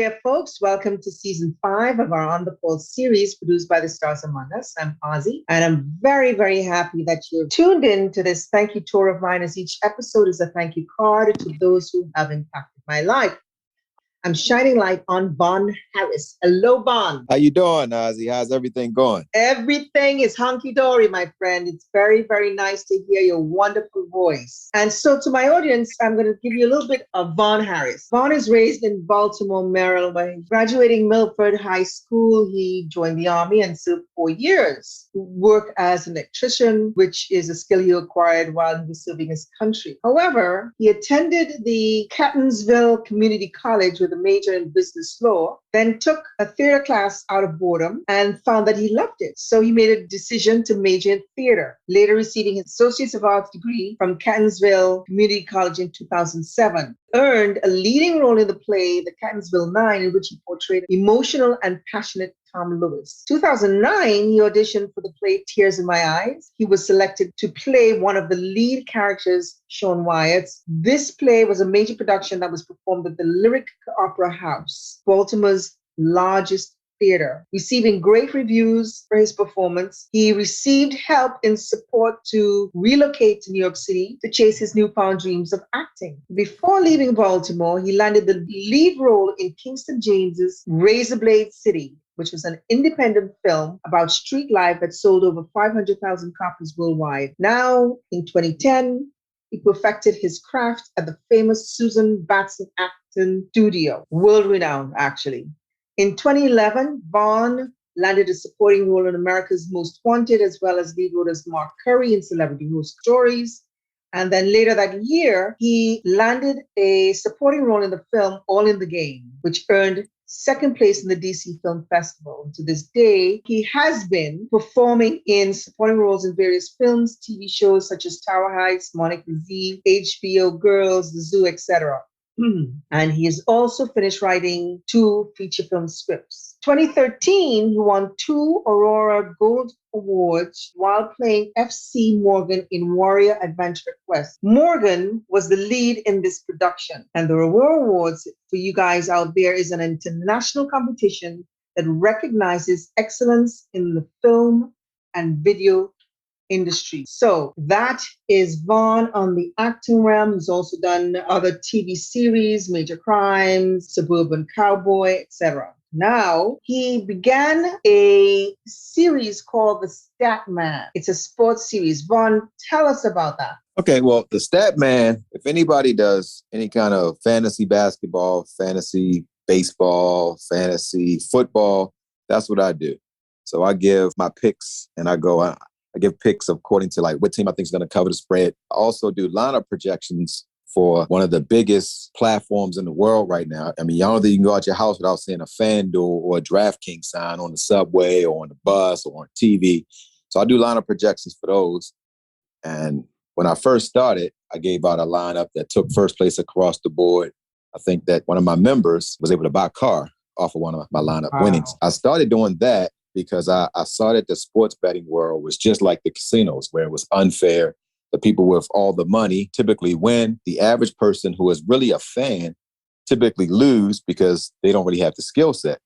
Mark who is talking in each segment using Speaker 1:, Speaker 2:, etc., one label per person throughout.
Speaker 1: there, folks. Welcome to season 5 of our On the Pulse series produced by the Stars Among Us. I'm Ozzy, and I'm very, very happy that you're tuned in to this thank you tour of mine, as each episode is a thank you card to those who have impacted my life. I'm shining light on Vonn Harris. Hello, Vonn.
Speaker 2: How you doing, Ozzy? How's everything going?
Speaker 1: Everything is hunky-dory, my friend. It's very, very nice to hear your wonderful voice. And so to my audience, I'm going to give you a little bit of Vonn Harris. Vonn is raised in Baltimore, Maryland. When graduating Milford High School, he joined the Army and served 4 years. He worked as an electrician, which is a skill he acquired while he was serving his country. However, he attended the Catonsville Community College with a major in business law, then took a theater class out of boredom and found that he loved it. So he made a decision to major in theater, later receiving his Associate of Arts degree from Catonsville Community College in 2007. Earned a leading role in the play, The Catonsville Nine, in which he portrayed emotional and passionate Tom Lewis. 2009, he auditioned for the play Tears in My Eyes. He was selected to play one of the lead characters, Sean Wyatt's. This play was a major production that was performed at the Lyric Opera House, Baltimore's largest theater, receiving great reviews for his performance. He received help in support to relocate to New York City to chase his newfound dreams of acting. Before leaving Baltimore, he landed the lead role in Kingston James's Razorblade City, which was an independent film about street life that sold over 500,000 copies worldwide. Now, in 2010, he perfected his craft at the famous Susan Batson Acton Studio, world-renowned, actually. In 2011, Vonn landed a supporting role in America's Most Wanted, as well as lead role as Mark Curry in Celebrity Ghost Stories. And then later that year, he landed a supporting role in the film All in the Game, which earned second place in the DC Film Festival. And to this day, he has been performing in supporting roles in various films, TV shows such as Tower Heights, Monica Z, HBO Girls, The Zoo, etc. And he has also finished writing 2 feature film scripts. 2013, he won 2 Aurora Gold Awards while playing FC Morgan in Warrior Adventure Quest. Morgan was the lead in this production. And the Aurora Awards, for you guys out there, is an international competition that recognizes excellence in the film and video industry. So that is Vonn on the acting realm. He's also done other TV series, Major Crimes, Suburban Cowboy, etc. Now, he began a series called The Statsman. It's a sports series. Vonn, tell us about that.
Speaker 2: Okay, well, The Statman, if anybody does any kind of fantasy basketball, fantasy baseball, fantasy football, that's what I do. So I give my picks and I give picks according to like what team I think is going to cover the spread. I also do lineup projections for one of the biggest platforms in the world right now. I mean, y'all don't think you can go out your house without seeing a FanDuel or a DraftKings sign on the subway or on the bus or on TV. So I do lineup projections for those. And when I first started, I gave out a lineup that took first place across the board. I think that one of my members was able to buy a car off of one of my lineup winnings. I started doing that because I saw that the sports betting world was just like the casinos, where it was unfair. The people with all the money typically win. The average person who is really a fan typically lose because they don't really have the skill set.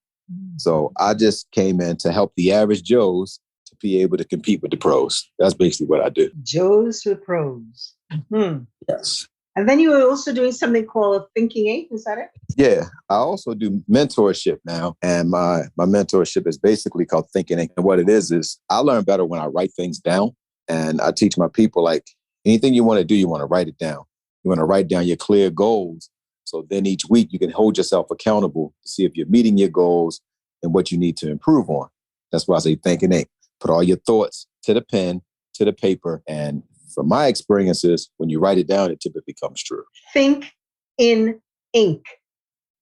Speaker 2: So I just came in to help the average Joes to be able to compete with the pros. That's basically what I do.
Speaker 1: Joes with pros. Mm-hmm.
Speaker 2: Yes.
Speaker 1: And then you were also doing something called Thinking Ink, is that it?
Speaker 2: Yeah, I also do mentorship now. And my mentorship is basically called Thinking Ink. And what it is I learn better when I write things down. And I teach my people, like, anything you want to do, you want to write it down. You want to write down your clear goals. So then each week you can hold yourself accountable to see if you're meeting your goals and what you need to improve on. That's why I say Thinking Ink. Put all your thoughts to the pen, to the paper, and from my experiences, when you write it down, it typically comes true.
Speaker 1: Think in ink.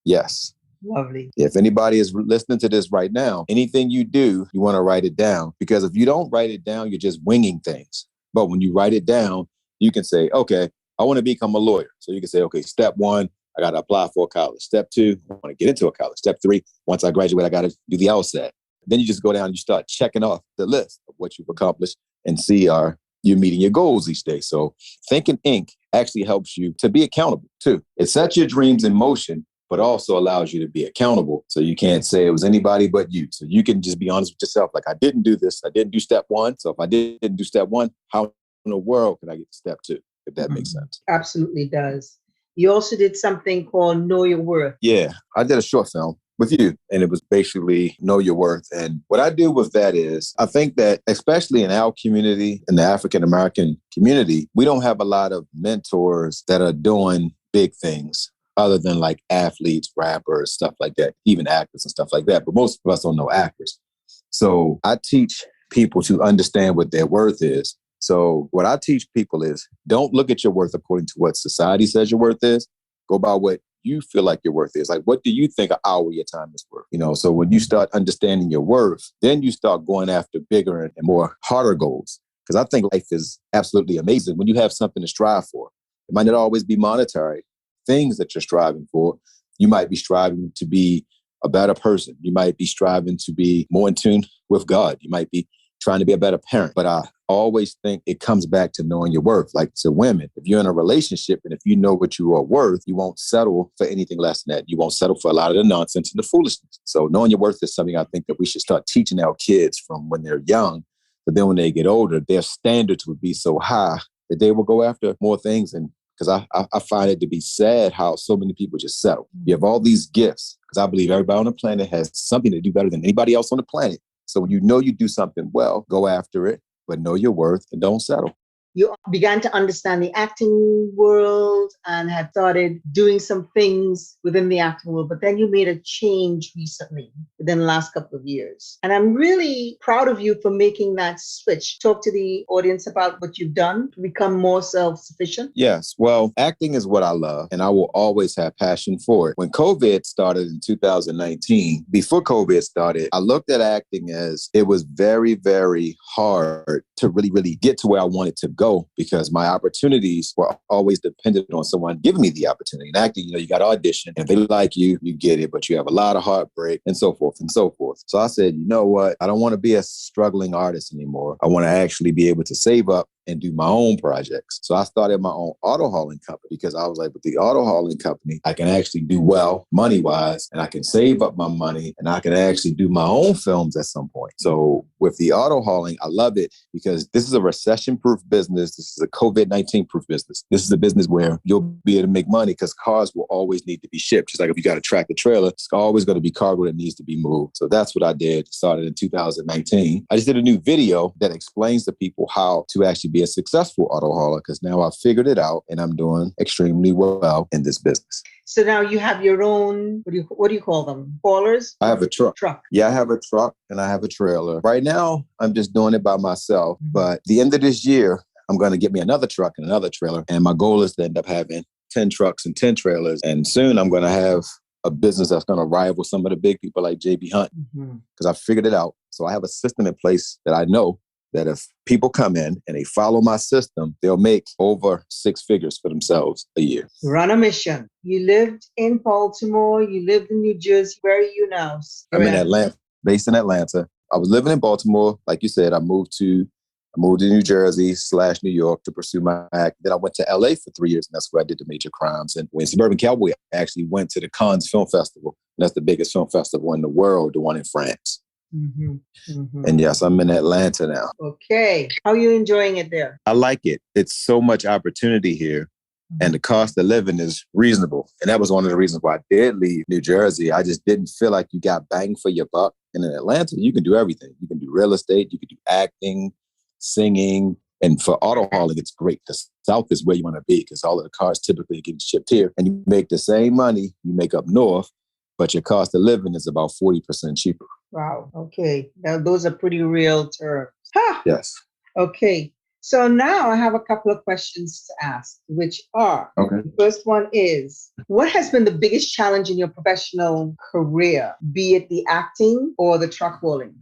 Speaker 2: Yes.
Speaker 1: Lovely.
Speaker 2: If anybody is listening to this right now, anything you do, you want to write it down. Because if you don't write it down, you're just winging things. But when you write it down, you can say, okay, I want to become a lawyer. So you can say, okay, step 1, I got to apply for a college. Step 2, I want to get into a college. Step 3, once I graduate, I got to do the LSAT. Then you just go down and you start checking off the list of what you've accomplished and see are you meeting your goals each day. So Thinking Ink actually helps you to be accountable too. It sets your dreams in motion but also allows you to be accountable. So you can't say it was anybody but you. So you can just be honest with yourself. Like, I didn't do this. I didn't do step one. So if I didn't do step one, how in the world can I get to step two? If that makes sense.
Speaker 1: Absolutely does. You also did something called Know Your Worth.
Speaker 2: Yeah, I did a short film with you, and it was basically Know Your Worth. And what I do with that is, I think that especially in our community, in the African-American community, we don't have a lot of mentors that are doing big things other than like athletes, rappers, stuff like that, even actors and stuff like that. But most of us don't know actors. So I teach people to understand what their worth is. So what I teach people is, don't look at your worth according to what society says your worth is. Go by what you feel like your worth is. Like, what do you think an hour of your time is worth? So when you start understanding your worth, then you start going after bigger and more harder goals. Because I think life is absolutely amazing when you have something to strive for. It might not always be monetary things that you're striving for. You might be striving to be a better person. You might be striving to be more in tune with God. You might be trying to be a better parent. But I always think it comes back to knowing your worth. Like, to women, if you're in a relationship and if you know what you are worth, you won't settle for anything less than that. You won't settle for a lot of the nonsense and the foolishness. So knowing your worth is something I think that we should start teaching our kids from when they're young. But then when they get older, their standards would be so high that they will go after more things. And because I find it to be sad how so many people just settle. You have all these gifts, because I believe everybody on the planet has something to do better than anybody else on the planet. So when you know you do something well, go after it, but know your worth and don't settle.
Speaker 1: You began to understand the acting world and had started doing some things within the acting world, but then you made a change recently within the last couple of years. And I'm really proud of you for making that switch. Talk to the audience about what you've done to become more self-sufficient.
Speaker 2: Yes. Well, acting is what I love, and I will always have passion for it. When COVID started in 2019, before COVID started, I looked at acting as it was very, very hard to really get to where I wanted to go, because my opportunities were always dependent on someone giving me the opportunity. In acting, you got to audition. If they like you, you get it, but you have a lot of heartbreak and so forth and so forth. So I said, you know what? I don't want to be a struggling artist anymore. I want to actually be able to save up and do my own projects. So I started my own auto hauling company, because I was like, with the auto hauling company, I can actually do well money-wise, and I can save up my money, and I can actually do my own films at some point. So with the auto hauling, I love it because this is a recession-proof business. This is a COVID-19 proof business. This is a business where you'll be able to make money because cars will always need to be shipped. Just like if you got a tractor trailer, it's always going to be cargo that needs to be moved. So that's what I did. Started in 2019. I just did a new video that explains to people how to actually be a successful auto hauler, because now I've figured it out and I'm doing extremely well in this business.
Speaker 1: So now you have your own, what do you call them? Haulers?
Speaker 2: I have a truck.
Speaker 1: Truck.
Speaker 2: Yeah, I have a truck and I have a trailer. Right now, I'm just doing it by myself. But the end of this year, I'm going to get me another truck and another trailer. And my goal is to end up having 10 trucks and 10 trailers. And soon I'm going to have a business that's going to rival some of the big people like JB Hunt, because I figured it out. So I have a system in place that I know that if people come in and they follow my system, they'll make over 6 figures for themselves a year.
Speaker 1: Run a mission. You lived in Baltimore. You lived in New Jersey. Where are you now?
Speaker 2: I'm in Atlanta, based in Atlanta. I was living in Baltimore. Like you said, I moved to New Jersey / New York to pursue my act. Then I went to LA for 3 years, and that's where I did the major crimes. And when Suburban Cowboy, I actually went to the Cannes Film Festival. And that's the biggest film festival in the world, the one in France. And yes, I'm in Atlanta now.
Speaker 1: Okay. How are you enjoying it there?
Speaker 2: I like it. It's so much opportunity here. And the cost of living is reasonable. And that was one of the reasons why I did leave New Jersey. I just didn't feel like you got bang for your buck. And in Atlanta, you can do everything. You can do real estate, you can do acting, singing. And for auto hauling, it's great. The South is where you want to be, because all of the cars typically are getting shipped here. And you make the same money you make up north, but your cost of living is about 40% cheaper.
Speaker 1: Wow. Okay. Now, those are pretty real terms. Ha!
Speaker 2: Yes.
Speaker 1: Okay. So now I have a couple of questions to ask, which are, the first one is, what has been the biggest challenge in your professional career, be it the acting or the truck hauling?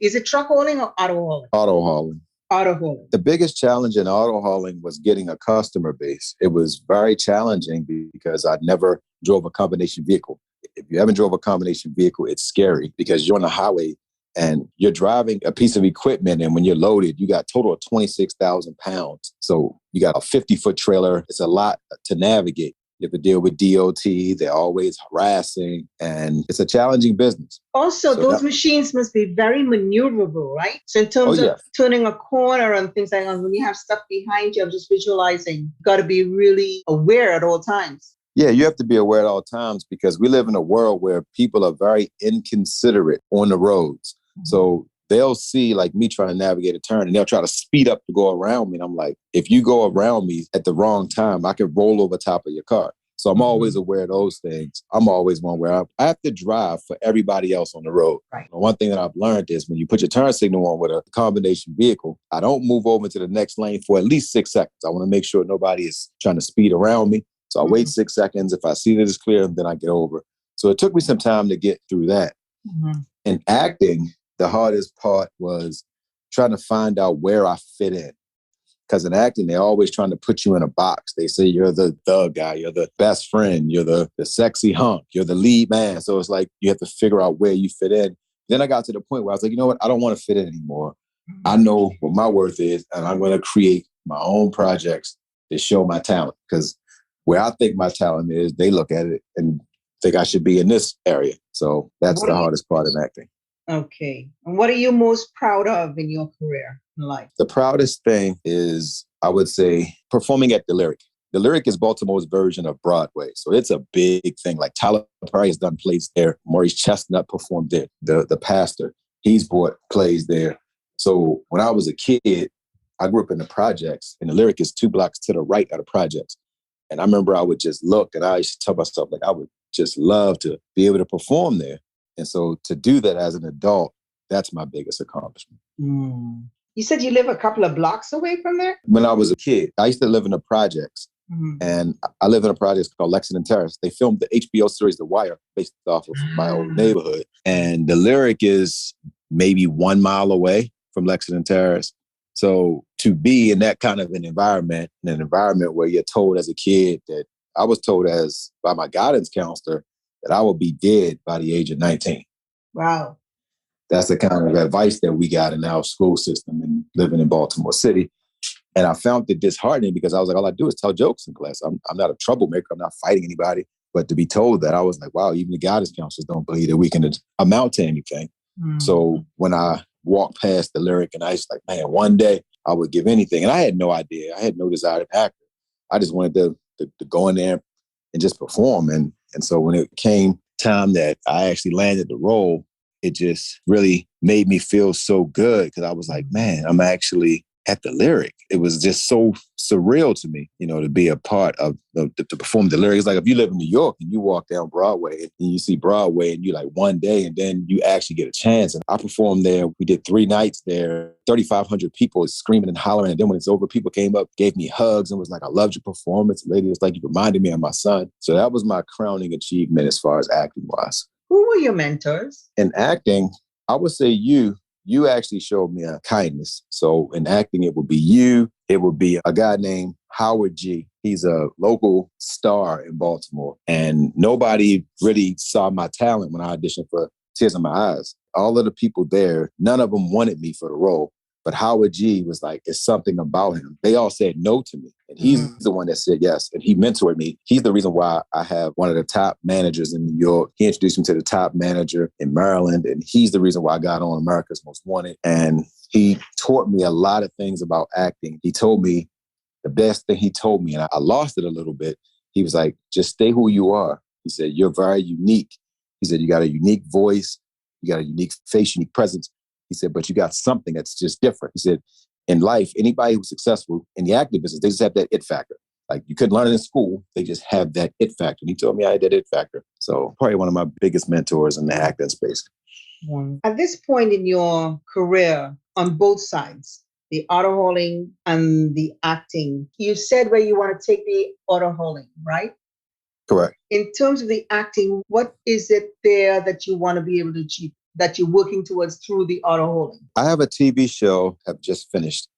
Speaker 1: Is it truck hauling or auto hauling?
Speaker 2: Auto hauling.
Speaker 1: Auto hauling.
Speaker 2: The biggest challenge in auto hauling was getting a customer base. It was very challenging because I never drove a combination vehicle. If you haven't drove a combination vehicle, it's scary because you're on the highway and you're driving a piece of equipment. And when you're loaded, you got a total of 26,000 pounds. So you got a 50-foot trailer. It's a lot to navigate. You have to deal with DOT. They're always harassing, and it's a challenging business.
Speaker 1: Also, those machines must be very maneuverable, right? So in terms of turning a corner and things like that, when you have stuff behind you, I'm just visualizing, you got to be really aware at all times.
Speaker 2: Yeah, you have to be aware at all times because we live in a world where people are very inconsiderate on the roads. Mm-hmm. So they'll see like me trying to navigate a turn and they'll try to speed up to go around me. And I'm like, if you go around me at the wrong time, I could roll over top of your car. So I'm always aware of those things. I'm always one where I have to drive for everybody else on the road. Right. And one thing that I've learned is when you put your turn signal on with a combination vehicle, I don't move over to the next lane for at least 6 seconds. I want to make sure nobody is trying to speed around me. So I wait 6 seconds. If I see that it's clear, then I get over. So it took me some time to get through that. Mm-hmm. In acting, the hardest part was trying to find out where I fit in. Because in acting, they're always trying to put you in a box. They say you're the guy, you're the best friend, you're the sexy hunk, you're the lead man. So it's like you have to figure out where you fit in. Then I got to the point where I was like, you know what? I don't want to fit in anymore. I know what my worth is, and I'm going to create my own projects that show my talent. Because where I think my talent is, they look at it and think I should be in this area. So that's the hardest part in acting.
Speaker 1: Okay. And what are you most proud of in your career in life?
Speaker 2: The proudest thing is, I would say, performing at the Lyric. The Lyric is Baltimore's version of Broadway. So it's a big thing. Like Tyler Perry has done plays there. Maurice Chestnut performed there. The pastor, he's brought plays there. So when I was a kid, I grew up in the projects, and the Lyric is 2 blocks to the right of the projects. And I remember I would just look, and I used to tell myself, like, I would just love to be able to perform there. And so to do that as an adult, that's my biggest accomplishment.
Speaker 1: Mm. You said you live a couple of blocks away from there?
Speaker 2: When I was a kid, I used to live in the projects. Mm-hmm. And I live in a project called Lexington Terrace. They filmed the HBO series The Wire based off of my old neighborhood. And the Lyric is maybe 1 mile away from Lexington Terrace. So to be in that kind of an environment where you're told as a kid that I was told by my guidance counselor that I would be dead by the age of 19.
Speaker 1: Wow.
Speaker 2: That's the kind of advice that we got in our school system and living in Baltimore City. And I found it disheartening because I was like, all I do is tell jokes in class. I'm not a troublemaker. I'm not fighting anybody. But to be told that, I was like, wow, even the guidance counselors don't believe that we can amount to anything. Mm. So when I walked past the Lyric and I was like, man, one day I would give anything. And I had no idea. I had no desire to act. I just wanted to go in there and just perform. And so when it came time that I actually landed the role, it just really made me feel so good because I was like, man, I'm actually at the Lyric. It was just so surreal to me, to be a part of, to perform the Lyric. It's like if you live in New York and you walk down Broadway and you see Broadway and you like one day and then you actually get a chance. And I performed there. We did 3 nights there, 3,500 people screaming and hollering. And then when it's over, people came up, gave me hugs and was like, I loved your performance. The lady was like, you reminded me of my son. So that was my crowning achievement as far as acting wise.
Speaker 1: Who were your mentors?
Speaker 2: In acting, I would say you actually showed me a kindness. So in acting, it would be you. It would be a guy named Howard G. He's a local star in Baltimore. And nobody really saw my talent when I auditioned for Tears in My Eyes. All of the people there, none of them wanted me for the role. But Howard G was like, it's something about him. They all said no to me. And he's the one that said yes. And he mentored me. He's the reason why I have one of the top managers in New York. He introduced me to the top manager in Maryland. And he's the reason why I got on America's Most Wanted. And he taught me a lot of things about acting. He told me the best thing he told me, and I lost it a little bit. He was like, just stay who you are. He said, you're very unique. He said, you got a unique voice. You got a unique face, unique presence. He said, but you got something that's just different. He said, in life, anybody who's successful in the acting business, they just have that it factor. Like you couldn't learn it in school. They just have that it factor. And he told me I had that it factor. So probably one of my biggest mentors in the acting space.
Speaker 1: At this point in your career, on both sides, the auto hauling and the acting, you said where you want to take the auto hauling, right?
Speaker 2: Correct.
Speaker 1: In terms of the acting, what is it there that you want to be able to achieve, that you're working towards through the auto hauling?
Speaker 2: I have a TV show I've just finished.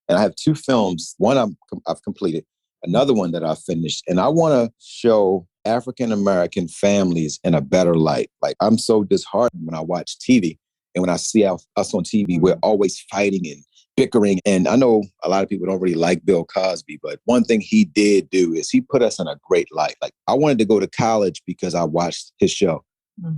Speaker 2: And I have 2 films. One I've completed, another one that I've finished. And I want to show African-American families in a better light. Like I'm so disheartened when I watch TV and when I see us on TV, we're always fighting and bickering. And I know a lot of people don't really like Bill Cosby, but one thing he did do is he put us in a great light. Like, I wanted to go to college because I watched his show.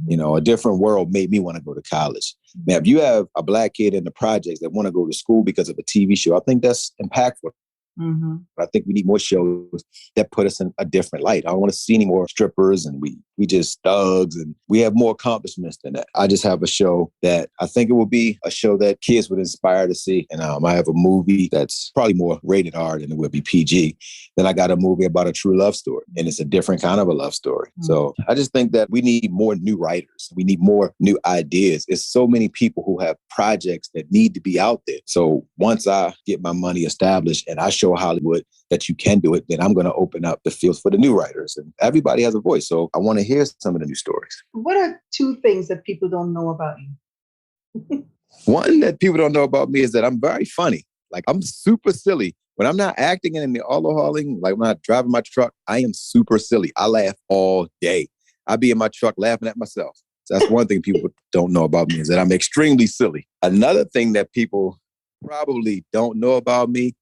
Speaker 2: You know, A Different World made me want to go to college. Now, if you have a Black kid in the projects that want to go to school because of a TV show, I think that's impactful. But I think we need more shows that put us in a different light. I don't want to see any more strippers and we just thugs, and we have more accomplishments than that. I just have a show that I think it will be a show that kids would inspire to see. And I have a movie that's probably more rated R than it would be PG. Then I got a movie about a true love story, and it's a different kind of a love story. So I just think that we need more new writers. We need more new ideas. It's so many people who have projects that need to be out there. So once I get my money established and I show Hollywood that you can do it, then I'm going to open up the fields for the new writers. And everybody has a voice. So I want to hear some of the new stories.
Speaker 1: What are two things that people don't know about you?
Speaker 2: One that people don't know about me is that I'm very funny. Like, I'm super silly. When I'm not acting and in the auto hauling, like when I'm not driving my truck, I am super silly. I laugh all day. I be in my truck laughing at myself. So that's one thing people don't know about me, is that I'm extremely silly. Another thing that people probably don't know about me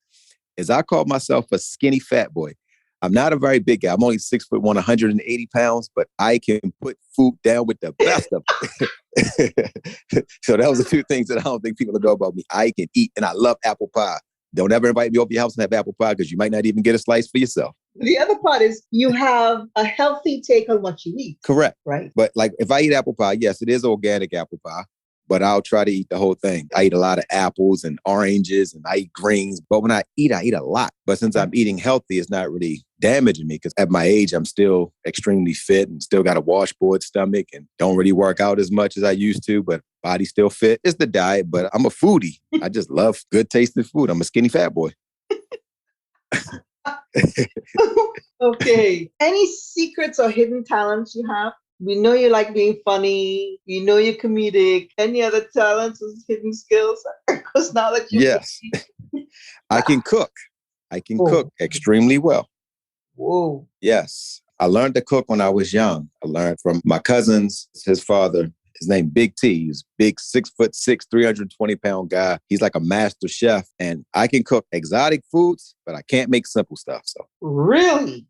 Speaker 2: is I call myself a skinny fat boy. I'm not a very big guy. I'm only 6'1", 180 pounds, but I can put food down with the best of it. So that was the two things that I don't think people know about me. I can eat, and I love apple pie. Don't ever invite me over your house and have apple pie, because you might not even get a slice for yourself.
Speaker 1: The other part is you have a healthy take on what you eat.
Speaker 2: Correct.
Speaker 1: Right.
Speaker 2: But like, if I eat apple pie, yes, it is organic apple pie, but I'll try to eat the whole thing. I eat a lot of apples and oranges, and I eat greens. But when I eat a lot. But since I'm eating healthy, it's not really damaging me, because at my age, I'm still extremely fit and still got a washboard stomach and don't really work out as much as I used to, but body still fit. It's the diet, but I'm a foodie. I just love good tasting food. I'm a skinny fat boy.
Speaker 1: Okay. Any secrets or hidden talents you have? We know you like being funny. You know you're comedic. Any other talents or hidden skills? Because now that you
Speaker 2: Yes, I can cook. I can cook extremely well.
Speaker 1: Whoa.
Speaker 2: Yes. I learned to cook when I was young. I learned from my cousins, his father. His name Big T. He's big, 6'6", 320-pound guy. He's like a master chef. And I can cook exotic foods, but I can't make simple stuff. So
Speaker 1: really?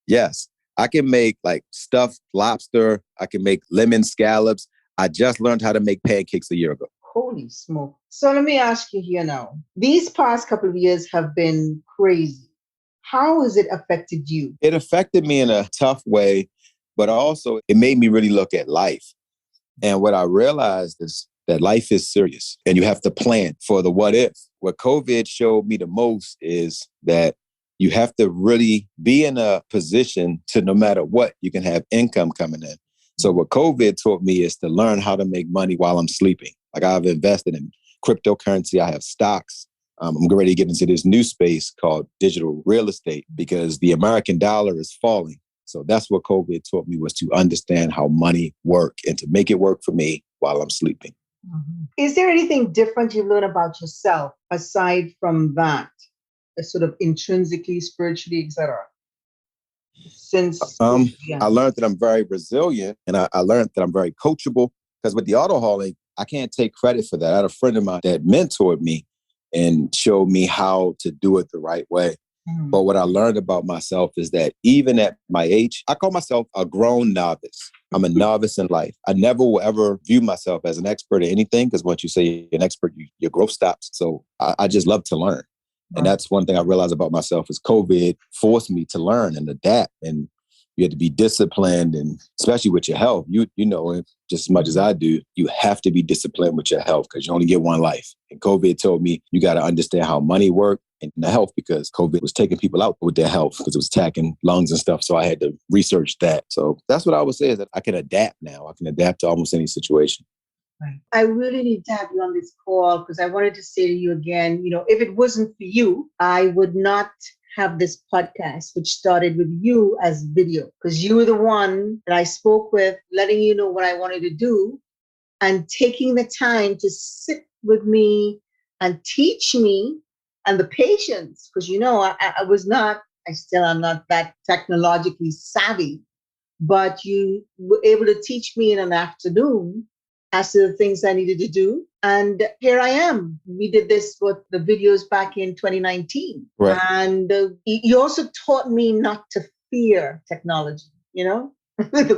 Speaker 2: Yes. I can make like stuffed lobster. I can make lemon scallops. I just learned how to make pancakes a year ago.
Speaker 1: Holy smoke. So let me ask you here now. These past couple of years have been crazy. How has it affected you?
Speaker 2: It affected me in a tough way, but also it made me really look at life. And what I realized is that life is serious and you have to plan for the what if. What COVID showed me the most is that you have to really be in a position to, no matter what, you can have income coming in. So what COVID taught me is to learn how to make money while I'm sleeping. Like, I've invested in cryptocurrency. I have stocks. I'm ready to get into this new space called digital real estate, because the American dollar is falling. So that's what COVID taught me, was to understand how money works and to make it work for me while I'm sleeping.
Speaker 1: Is there anything different you've learned about yourself aside from that, sort of intrinsically, spiritually, etc.? Since
Speaker 2: I learned that I'm very resilient, and I learned that I'm very coachable, because with the auto hauling, I can't take credit for that. I had a friend of mine that mentored me and showed me how to do it the right way. But what I learned about myself is that even at my age, I call myself a grown novice. I'm a novice in life. I never will ever view myself as an expert at anything, because once you say you're an expert, your growth stops. So I just love to learn. And that's one thing I realized about myself, is COVID forced me to learn and adapt. And you have to be disciplined, and especially with your health. You know it just as much as I do. You have to be disciplined with your health, because you only get one life. And COVID told me you got to understand how money works and the health, because COVID was taking people out with their health, because it was attacking lungs and stuff. So I had to research that. So that's what I would say, is that I can adapt now. I can adapt to almost any situation.
Speaker 1: Right. I really need to have you on this call, because I wanted to say to you again, if it wasn't for you, I would not have this podcast, which started with you as video, because you were the one that I spoke with, letting you know what I wanted to do, and taking the time to sit with me and teach me, and the patience, because I still am not that technologically savvy, but you were able to teach me in an afternoon as to the things I needed to do. And here I am. We did this with the videos back in 2019.
Speaker 2: Right.
Speaker 1: And you also taught me not to fear technology, the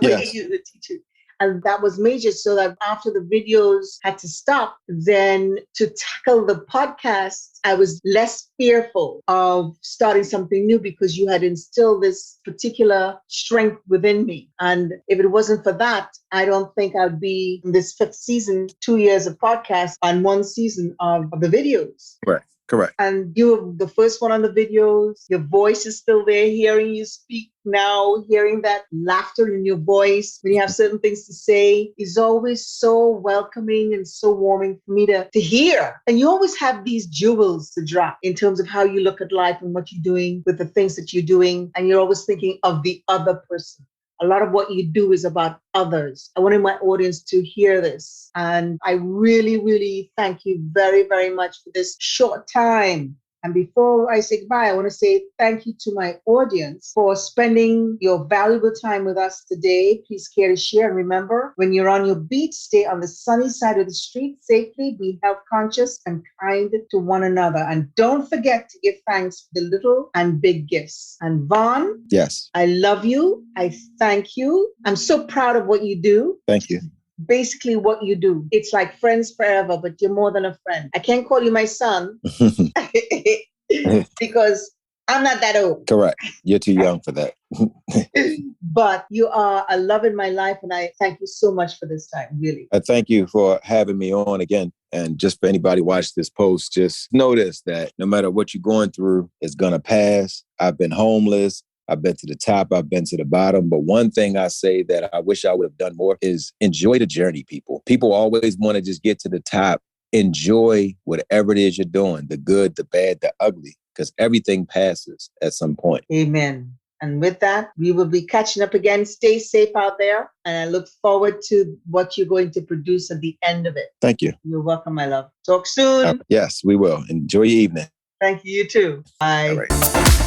Speaker 1: way
Speaker 2: Yes.
Speaker 1: you teach it. And that was major, so that after the videos had to stop, then to tackle the podcast, I was less fearful of starting something new because you had instilled this particular strength within me. And if it wasn't for that, I don't think I'd be in this 5th season, 2 years of podcast and 1 season of the videos.
Speaker 2: Right. Correct.
Speaker 1: And you were the first one on the videos. Your voice is still there, hearing you speak now, hearing that laughter in your voice when you have certain things to say is always so welcoming and so warming for me to hear. And you always have these jewels to drop in terms of how you look at life and what you're doing with the things that you're doing. And you're always thinking of the other person. A lot of what you do is about others. I wanted my audience to hear this. And I really, really thank you very, very much for this short time. And before I say goodbye, I want to say thank you to my audience for spending your valuable time with us today. Please care to share. And remember, when you're on your beat, stay on the sunny side of the street safely, be health conscious and kind to one another. And don't forget to give thanks for the little and big gifts. And Vonn,
Speaker 2: yes,
Speaker 1: I love you. I thank you. I'm so proud of what you do.
Speaker 2: Thank you.
Speaker 1: Basically what you do. It's like friends forever, but you're more than a friend. I can't call you my son because I'm not that old.
Speaker 2: Correct. You're too young for that.
Speaker 1: But you are a love in my life, and I thank you so much for this time, really.
Speaker 2: I thank you for having me on again. And just for anybody watch this post, just notice that no matter what you're going through, it's going to pass. I've been homeless. I've been to the top, I've been to the bottom. But one thing I say that I wish I would have done more is enjoy the journey, people. People always want to just get to the top. Enjoy whatever it is you're doing, the good, the bad, the ugly, because everything passes at some point.
Speaker 1: Amen. And with that, we will be catching up again. Stay safe out there. And I look forward to what you're going to produce at the end of it.
Speaker 2: Thank you.
Speaker 1: You're welcome, my love. Talk soon.
Speaker 2: Yes, we will. Enjoy your evening.
Speaker 1: Thank you, you too. Bye.
Speaker 2: All right.